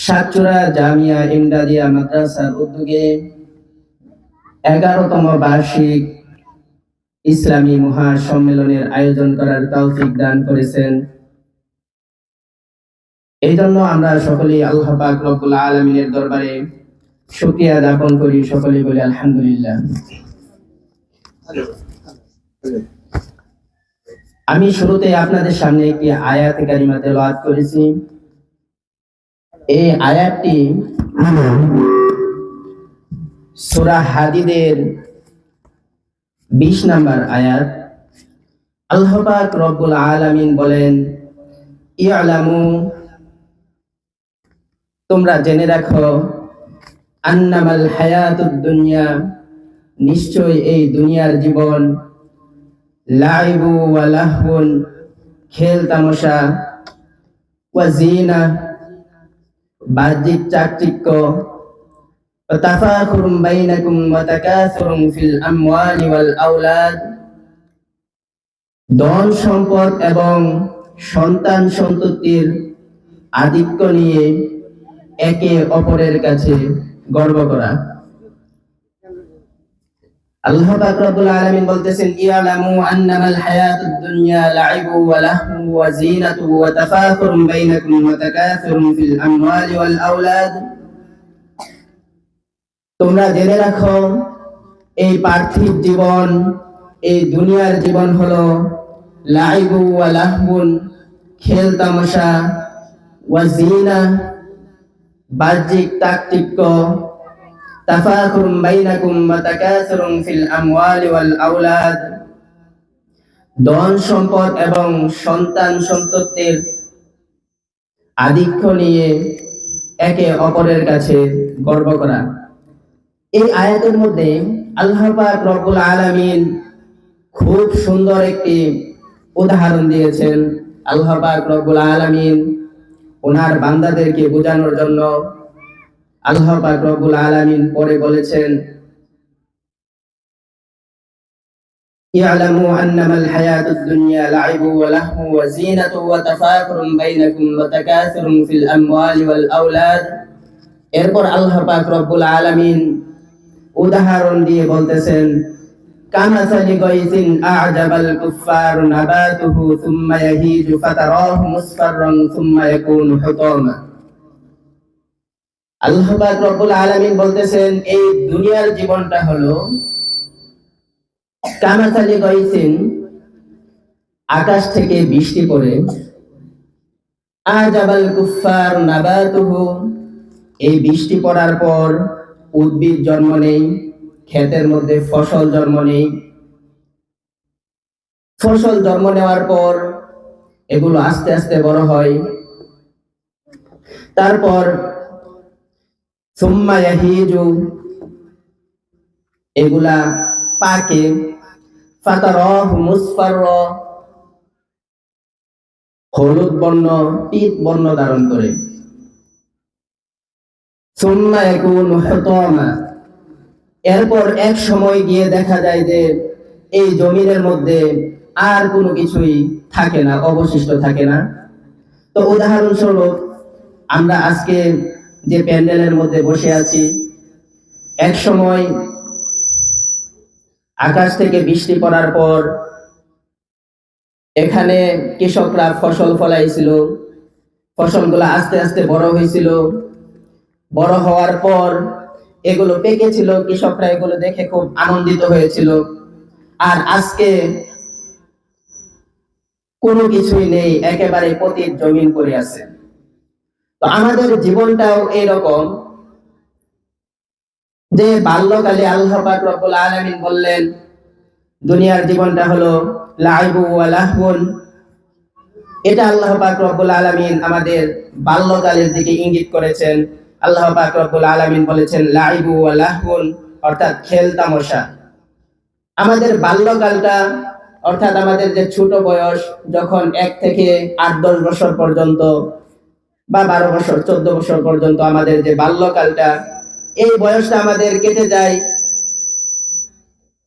সাতচুরা জামিয়া ইমদাদিয়া মাদ্রাসার উদ্যোগে 11তম বার্ষিক ইসলামী মহাসম্মেলনের আয়োজন করার তৌফিক দান করেছেন। এই জন্য আমরা সকলেই আল্লাহ পাক রব্বুল আলামিনের দরবারে শুকরিয়া জ্ঞাপন করি। সকলেই বলি আলহামদুলিল্লাহ। আমি শুরুতে আপনাদের সামনে একটি আয়াত কারিমা তেলাওয়াত করেছি। এই আয়াতটি সূরা হাদীদের 20 নম্বর আয়াত। আল্লাহ পাক রব্বুল আলামিন বলেন, ইয়ালামু, তোমরা জেনে রাখো, আন্নামাল হায়াতুদ দুনিয়া, নিশ্চয় এই দুনিয়ার জীবন, লাইবু ওয়া লাহবুন, খেল তামাশা, ওয়া জিনা, বাহ্যিক চাকচিক্য, ওয়া তাফাখুরুম বাইনাকুম ওয়া তাকাসুরুম ফিল আমওয়ালি ওয়াল আওলাদ, ধন সম্পদ এবং সন্তান সন্ততির আধিক্য নিয়ে একে অপরের কাছে গর্ব করা। আল্লাহ পাক রব্বুল আলামিন বলতেছেন, ইয়ালামু আন্নামাল হায়াতুদ দুনিয়া লাইবু ওয়া লাহবু ওয়া জিনাতু ওয়া তাফাখুরুম বাইনাকুম ওয়া তাকাসুরুম ফিল আমওয়ালি ওয়াল আওলাদ। তোমরা জেনে রাখো, এই পার্থিব জীবন, এই দুনিয়ার জীবন হলো লাইবু ওয়া লাহবুন, খেল তামাশা, ওয়া জিনা, বাহ্যিক চাকচিক্য, তাফাখুরুম বাইনাকুম ওয়া তাকাসুরুম ফিল আমওয়ালি ওয়াল আওলাদ, ধন সম্পদ এবং সন্তান সন্ততির আধিক্য নিয়ে একে অপরের কাছে গর্ব করা। এই আয়াতের মধ্যে আল্লাহ পাক রব্বুল আলামিন খুব সুন্দর একটি উদাহরণ দিয়েছেন। আল্লাহ পাক রব্বুল আলামিন ওনার বান্দাদেরকে বোঝানোর জন্য আল্লাহ পাক রব্বুল আলামিন পরে বলেছেন, ইয়ালামু আন্নামাল হায়াতুদ দুনিয়া লাইবু ওয়া লাহবু ওয়া জিনাতু ওয়া তাফাখুরুম বাইনাকুম ওয়া তাকাসুরুম ফিল আমওয়ালি ওয়াল আওলাদ। এরপর আল্লাহ পাক রব্বুল আলামিন উদাহরণ দিয়ে বলতেছেন, কামাসালি গায়সিন আ'জাবাল কুফফারু নাবাতুহু সুম্মা ইয়াহিজু ফাতারাহু মুসফাররান সুম্মা ইয়াকুনু হুতামা। আল্লাহ পাক রব্বুল আলামিন বলতেছেন, এই দুনিয়ার জীবনটা হলো কামাসালি গায়সিন, আকাশ থেকে বৃষ্টি পড়ে, আ'জাবাল কুফফারু নাবাতুহু, এই বৃষ্টি পড়ার পর উদ্ভিদ জন্ম নেই, ক্ষেতের মধ্যে ফসল জন্ম নেই। ফসল জন্ম নেওয়ার পর এগুলো আস্তে আস্তে বড় হয়। তারপর সুম্মা ইয়াহিজু, এগুলা পাকে, ফাতারাহু মুসফাররা, হলুদ বর্ণ, পিত বর্ণ ধারণ করে। সুম্মা ইয়াকুনু হুতামা, এরপর এক সময় গিয়ে দেখা যায় যে এই জমিনের মধ্যে আর কোনো কিছুই থাকে না, অবশিষ্ট থাকে না। তো উদাহরণস্বরূপ আমরা আজকে যে প্যান্ডেলের মধ্যে বসে আছি, এক সময় আকাশ থেকে বৃষ্টি পড়ার পর এখানে কৃষকরা ফসল ফলাইছিল, ফসলগুলো আস্তে আস্তে বড় হয়েছিল। বড় হওয়ার পর এগুলো পেকেছিল, কৃষকরা এগুলো দেখে খুব আনন্দিত হয়েছিল। আর আজকে কোনো কিছুই নেই, একেবারে পতিত জমিন পড়ে আছে। তো আমাদের জীবনটাও এরকম, যে বাল্যকালে আল্লাহ পাক রব্বুল আলামিন বললেন দুনিয়ার জীবনটা হলো লাইবু ওয়া লাহবুন। এটা আল্লাহ পাক রব্বুল আলামিন আমাদের বাল্যকালের দিকে ইঙ্গিত করেছেন। আল্লাহ পাক রব্বুল আলামিন বলেছেন লাইবু ওয়া লাহবুন, অর্থাৎ খেল তামাশা। আমাদের বাল্যকালটা, অর্থাৎ আমাদের যে ছোট বয়স, যখন 1 থেকে 8-10 বছর পর্যন্ত বা 12 বছর 14 বছর পর্যন্ত আমাদের যে বাল্যকালটা, এই বয়সটা আমাদের কেটে যায়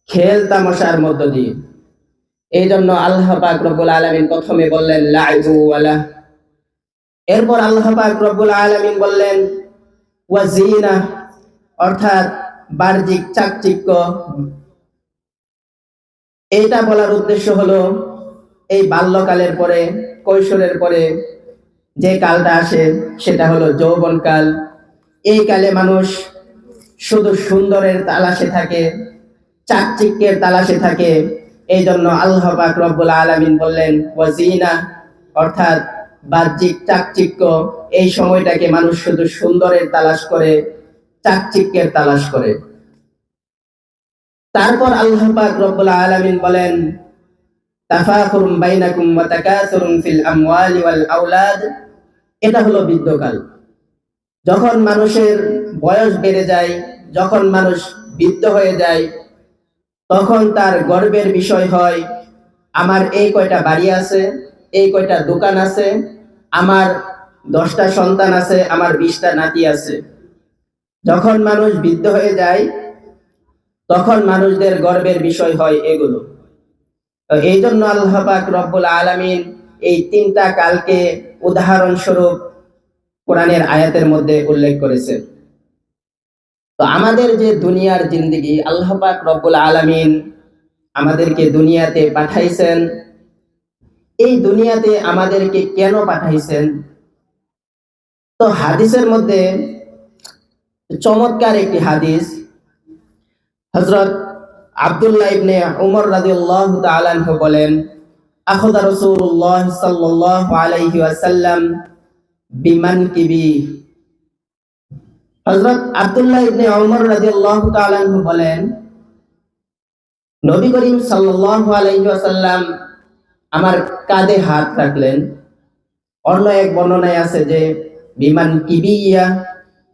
খেল তামাশার মধ্য দিয়ে। এই জন্য আল্লাহ পাক রব্বুল আলামিন প্রথমে বললেন লাইবু ওয়া লাহব, এরপর আল্লাহ পাক রব্বুল আলামিন বললেন ওয়াজিনা, অর্থাৎ বাহ্যিক চাকচিক্য। এইটা বলার উদ্দেশ্য হলো এই বাল্যকালের পরে, কৈশোরের পরে যে কালটা আসে সেটা হলো যৌবনকাল। এই কালে মানুষ শুধু সুন্দরের তালাশে থাকে, চাকচিক্যের তালাশে থাকে। এই জন্য আল্লাহ পাক রব্বুল আলামিন বললেন ওয়াজিনা, অর্থাৎ বাহ্যিক চাকচিক্য। এই সময়টাকে মানুষ শুধু সুন্দরের তালাশ করে, চাকচিক্যের তালাশ করে। তারপর আল্লাহ পাক রব্বুল আলামিন বলেন তাফাখুরুম বাইনাকুম ওয়া তাকাসুরুম ফিল আমওয়ালি ওয়াল আওলাদ। এটা হলো বৃদ্ধকাল। যখন মানুষের বয়স বেড়ে যায়, যখন মানুষ বৃদ্ধ হয়ে যায়, তখন তার গর্বের বিষয় হয় আমার এই কয়টা বাড়ি আছে, এই কয়টা দোকান আছে, আমার 10টা সন্তান আছে, আমার 20টা নাতি আছে। যখন মানুষ বৃদ্ধ হয়ে যায় তখন মানুষদের গর্বের বিষয় হয় এগুলো। তো এই জন্য আল্লাহ পাক রব্বুল আলামিন এই 3টা কালকে উদাহরণস্বরূপ কোরআনের আয়াতের মধ্যে উল্লেখ করেছেন। তো আমাদের যে দুনিয়ার জিন্দেগি, আল্লাহ পাক রব্বুল আলামিন আমাদেরকে দুনিয়াতে পাঠাইছেন। এই দুনিয়াতে আমাদেরকে কেন পাঠাইছেন? তো হাদিসের মধ্যে চমৎকার একটি হাদিস, হযরত আব্দুল্লাহ ইবনে উমর রাদিয়াল্লাহু তাআলা আনহু বলেন আখাযা রাসূলুল্লাহ সাল্লাল্লাহু আলাইহি ওয়াসাল্লাম বিমানকিবি। হযরত আব্দুল্লাহ ইবনে উমর রাদিয়াল্লাহু তাআলা আনহু বলেন নবী করিম সাল্লাল্লাহু আলাইহি ওয়াসাল্লাম আমার কাঁধে হাত রাখলেন। অন্য এক বর্ণনায় আছে যে বিমানকিবিয়া,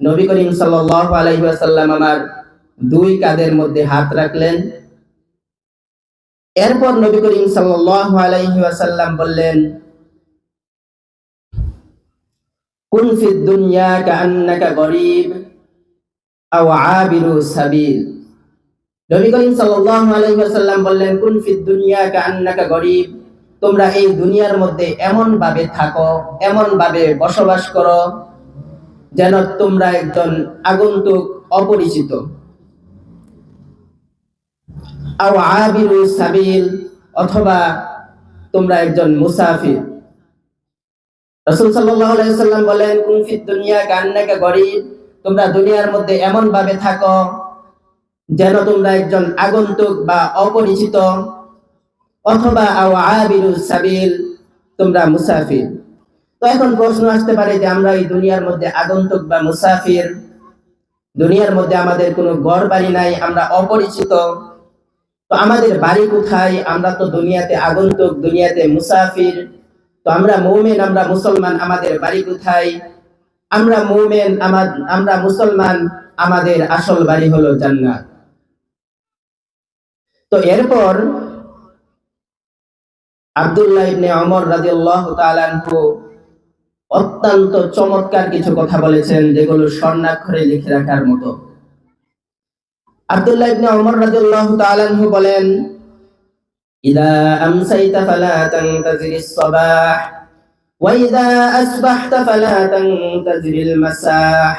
নবী করিম সাল্লাল্লাহু আলাইহি ওয়াসাল্লাম আমার 2 কাঁধের মধ্যে হাত রাখলেন। এরপর নবী করিম সাল্লাল্লাহু আলাইহি ওয়াসাল্লাম বললেন কুন ফিদ দুনিয়া কাআন্নাকা গরীব আও আবিরু সাবিল। নবী করিম সাল্লাল্লাহু আলাইহি ওয়াসাল্লাম বললেন কুন ফিদ দুনিয়া কাআন্নাকা গরীব, তোমরা এই দুনিয়ার মধ্যে এমন ভাবে থাকো, এমন ভাবে বসবাস করো যেন তোমরা একজন আগন্তুক, অপরিচিত। আও আবিরু সাবিল, অথবা তোমরা একজন মুসাফির। রাসূল সাল্লাল্লাহু আলাইহি ওয়াসাল্লাম বলেন কুন ফিদ দুনিয়া কাআন্নাকা গরীব, তোমরা দুনিয়ার মধ্যে এমন ভাবে থাকো যেন তোমরা একজন আগন্তুক বা অপরিচিত, অথবা আও আবিরু সাবিল, তোমরা মুসাফির। তো এখন প্রশ্ন আসতে পারে যে আমরা এই দুনিয়ার মধ্যে আগন্তুক বা মুসাফির, দুনিয়ার মধ্যে আমাদের কোনো ঘর বাড়ি নাই, আমরা অপরিচিত, তো আমাদের বাড়ি কোথায়? আমরা তো দুনিয়াতে আগন্তুক, দুনিয়াতে মুসাফির। তো আমরা মুমিন, আমরা মুসলমান, আমাদের বাড়ি কোথায়? আমরা মুমিন, আমরা মুসলমান, আমাদের আসল বাড়ি হলো জান্নাত। তো এরপর আব্দুল্লাহ ইবনে ওমর রাদিয়াল্লাহু তাআলা আনহু অত্যন্ত চমৎকার কিছু কথা বলেছেন যেগুলো স্বর্ণাক্ষরে লিখে রাখার মতো। আব্দুল্লাহ ইবনে ওমর রাদিয়াল্লাহু তাআলা আনহু বলেন ইদা আমসাইতা ফালা তানতাজিরিস সাবাহ ওয়া ইদা আসবাহতা ফালা তানতাজিরিল মাসাহ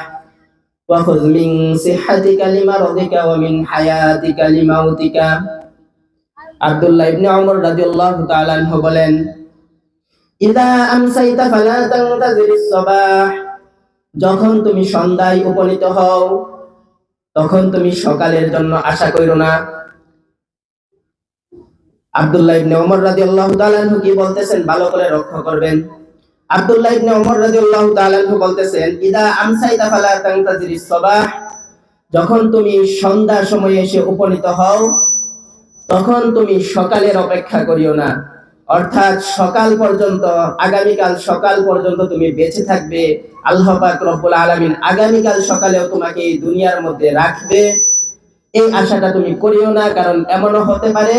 ওয়া খুয মিন সিহহাতিকা লিমারদিকা ওয়া মিন হায়াতিকা লিমাউতিকা। আব্দুল্লাহ ইবনে ওমর রাদিয়াল্লাহু তাআলা আনহু বলেন ইদা আমসাইতা ফালা তানতাজিরিস সাবাহ, যখন তুমি সন্ধ্যায় উপনীত হও তখন তুমি সকালের জন্য আশা কইরো না। আব্দুল্লাহ ইবনে ওমর রাদিয়াল্লাহু তাআলা আনহু কি বলতেছেন ভালো করে লক্ষ্য করবেন। আব্দুল্লাহ ইবনে ওমর রাদিয়াল্লাহু তাআলা আনহু বলতেছেন ইদা আমসাইতা ফালা তানতাজিরিস সাবাহ, যখন তুমি সন্ধ্যার সময়ে এসে উপনীত হও তখন তুমি সকালের অপেক্ষা করিও না। অর্থাৎ সকাল পর্যন্ত, আগামীকাল সকাল পর্যন্ত তুমি বেঁচে থাকবে, আল্লাহ পাক রব্বুল আলামিন আগামীকাল সকালেও তোমাকে এই দুনিয়ার মধ্যে রাখবে, এই আশাটা তুমি করিও না। কারণ এমনও হতে পারে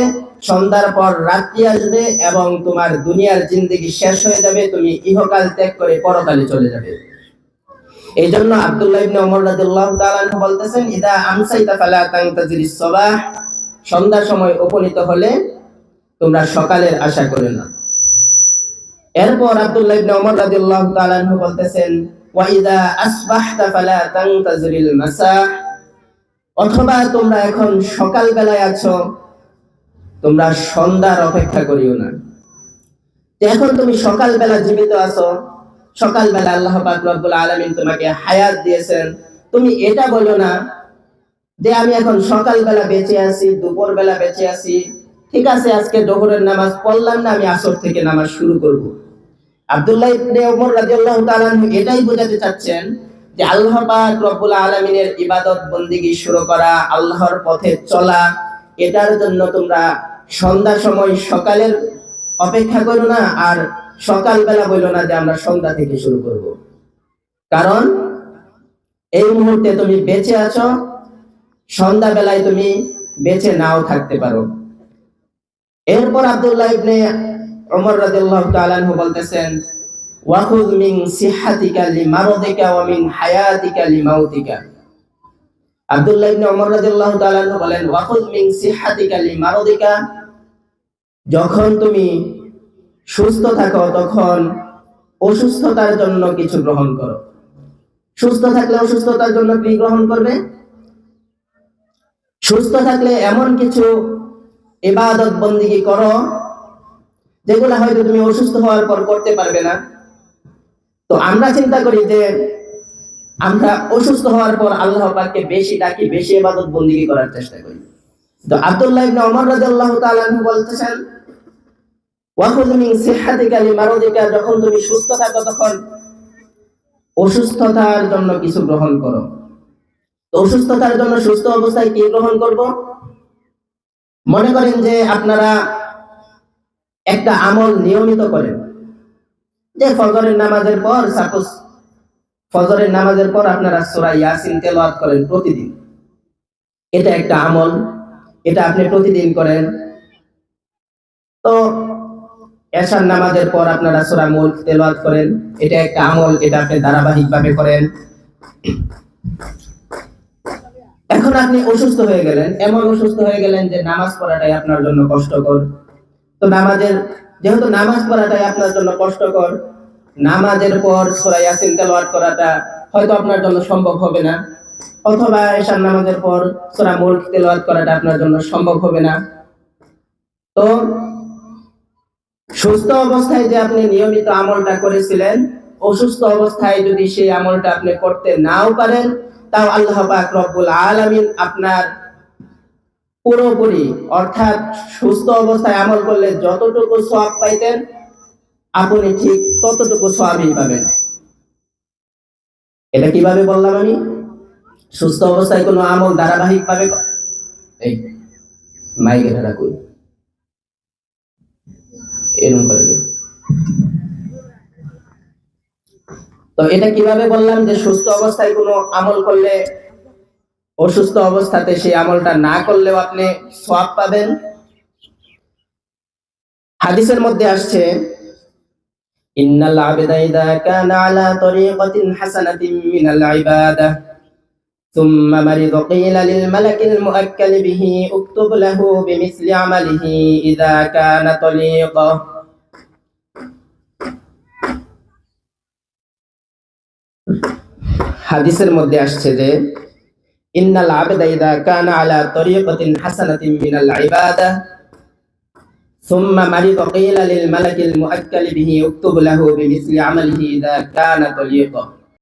সন্ধ্যার পর রাত্রি আসবে এবং তোমার দুনিয়ার জিন্দেগি শেষ হয়ে যাবে, তুমি ইহকাল ত্যাগ করে পরকালে চলে যাবে। এই জন্য আব্দুল্লাহ ইবনে ওমর রাদিয়াল্লাহু তাআলা আনহু বলতেছেন ইদা আমসাইতা ফালা তানতাজিরিস সাবাহ, সন্ধ্যার সময় উপনীত হলে তোমরা সকালের আশা করো না। এরপর আব্দুল্লাহ ইবনে ওমর রাদিয়াল্লাহু তাআলা আনহু বলতেছেন, ওয়া ইযা আসবাহতা ফালা তানতাজিরিল মাসা, অথবা তোমরা এখন সকাল বেলায় আছো, তোমরা সন্ধ্যার অপেক্ষা করিও না। এখন তুমি সকাল বেলা জীবিত আছো, সকাল বেলা আল্লাহ পাক রব্বুল আলামিন তোমাকে হায়াত দিয়েছেন, তুমি এটা বলো না যে আমি এখন সকাল বেলা বেঁচে আছি, দুপুর বেলা বেঁচে আছি, ঠিক আছে আজকে যোহরের নামাজ পড়লাম না, আমি আসর থেকে নামাজ শুরু করব। আব্দুল্লাহ ইবনে ওমর রাদিয়াল্লাহু তাআলা এটাই বোঝাতে চাচ্ছেন যে আল্লাহ পাক রব্বুল আলামিনের ইবাদত বন্দেগী শুরু করা, আল্লাহর পথে চলা, এটার জন্য তোমরা সন্ধ্যার সময় সকালের অপেক্ষা করো না, আর সকাল বেলা বলো না যে আমরা সন্ধ্যা থেকে শুরু করব। কারণ এই মুহূর্তে তুমি বেঁচে আছো, সন্ধ্যা বেলায় তুমি বেঁচে নাও থাকতে পারো। এরপর আব্দুল্লাহ ইবনে ওমর রাদিয়াল্লাহু তাআলা আনহু বলতেছেন, ওয়াখুয মিন সিহহাতিকা লিমারদিকা ওয়া মিন হায়াতিকা লিমাউতিকা। আব্দুল্লাহ ইবনে ওমর রাদিয়াল্লাহু তাআলা আনহু বলেন, ওয়াখুয মিন সিহহাতিকা লিমারদিকা, যখন তুমি সুস্থ থাকো তখন অসুস্থতার জন্য কিছু গ্রহণ করো। সুস্থ থাকলে অসুস্থতার জন্য কি গ্রহণ করবে? সুস্থ থাকলে এমন কিছু ইবাদত বন্দেগী করো যেগুলো হয়তো তুমি অসুস্থ হওয়ার পর করতে পারবে না। তো আমরা চিন্তা করি যে আমরা অসুস্থ হওয়ার পর আল্লাহ পাককে বেশি ডাকি, বেশি ইবাদত বন্দেগী করার চেষ্টা করি। তো আব্দুল্লাহ ইবনে ওমর রাদিয়াল্লাহু তাআলা আনহু বলতেছেন, ওয়াখুয মিন সিহহাতিকা লিমারদিকা, যখন তুমি সুস্থ থাকো তখন অসুস্থতার জন্য কিছু গ্রহণ করো। তো অসুস্থতার জন্য সুস্থ অবস্থায় কি গ্রহণ করব? মনে করেন যে আপনারা একটা আমল নিয়মিত করেন, যে ফজরের নামাজের পর, সাপোজ ফজরের নামাজের পর আপনারা সূরা ইয়াসিন তেলাওয়াত করেন প্রতিদিন। এটা একটা আমল, এটা আপনি প্রতিদিন করেন। তো এশার নামাজের পর আপনারা সূরা মুলক তেলাওয়াত করেন, এটা একটা আমল, এটা আপনি ধারাবাহিকভাবে করেন। এখন আপনি অসুস্থ হয়ে গেলেন, এমন অসুস্থ হয়ে গেলেন যে নামাজ পড়াটাই আপনার জন্য কষ্টকর। তো যেহেতু নামাজ পড়াটাই আপনার জন্য কষ্টকর, নামাজের পর সূরা ইয়াসিন তেলাওয়াত করাটা হয়তো আপনার জন্য সম্ভব হবে না, অথবা এশার নামাজের পর সূরা মুলক তেলাওয়াত করাটা আপনার জন্য সম্ভব হবে না। তো সুস্থ অবস্থায় যে আপনি নিয়মিত আমলটা করেছিলেন, অসুস্থ অবস্থায় যদি সেই আমলটা আপনি করতে নাও পারেন, তাও আল্লাহ পাক রব্বুল আলামিন আপনার পুরোপুরি, অর্থাৎ সুস্থ অবস্থায় আমল করলে যতটুকু সওয়াব পাইতেন আপনি ঠিক ততটুকু সওয়াবই পাবেন। এটা কিভাবে বললাম আমি? সুস্থ অবস্থায় কোনো আমল ধারাবাহিকভাবে, এই মাইকে ধারা কই এরকম করে গে। তো এটা কিভাবে বললাম যে সুস্থ অবস্থায় কোনো আমল করলে অসুস্থ অবস্থাতে সেই আমলটা না করলেও আপনি সওয়াব পাবেন। হাদিসের মধ্যে আসছে, ইন্নাল আবদা ইযা কানা আলা তরিকাতিন হাসানাতিন মিনাল ইবাদাহ ثم مرض قيل للملك المؤكل به اكتب له بمثل عمله إذا كان طليقا। হাদিসের মধ্যে আসছে যে ইন্নাল আবদা ইযা কানা আলা তরিকাতিন হাসানাতিন মিনাল ইবাদাহ ثم مرض قيل للملك المؤكل به اكتب له بمثل عمله إذا كان طليقا।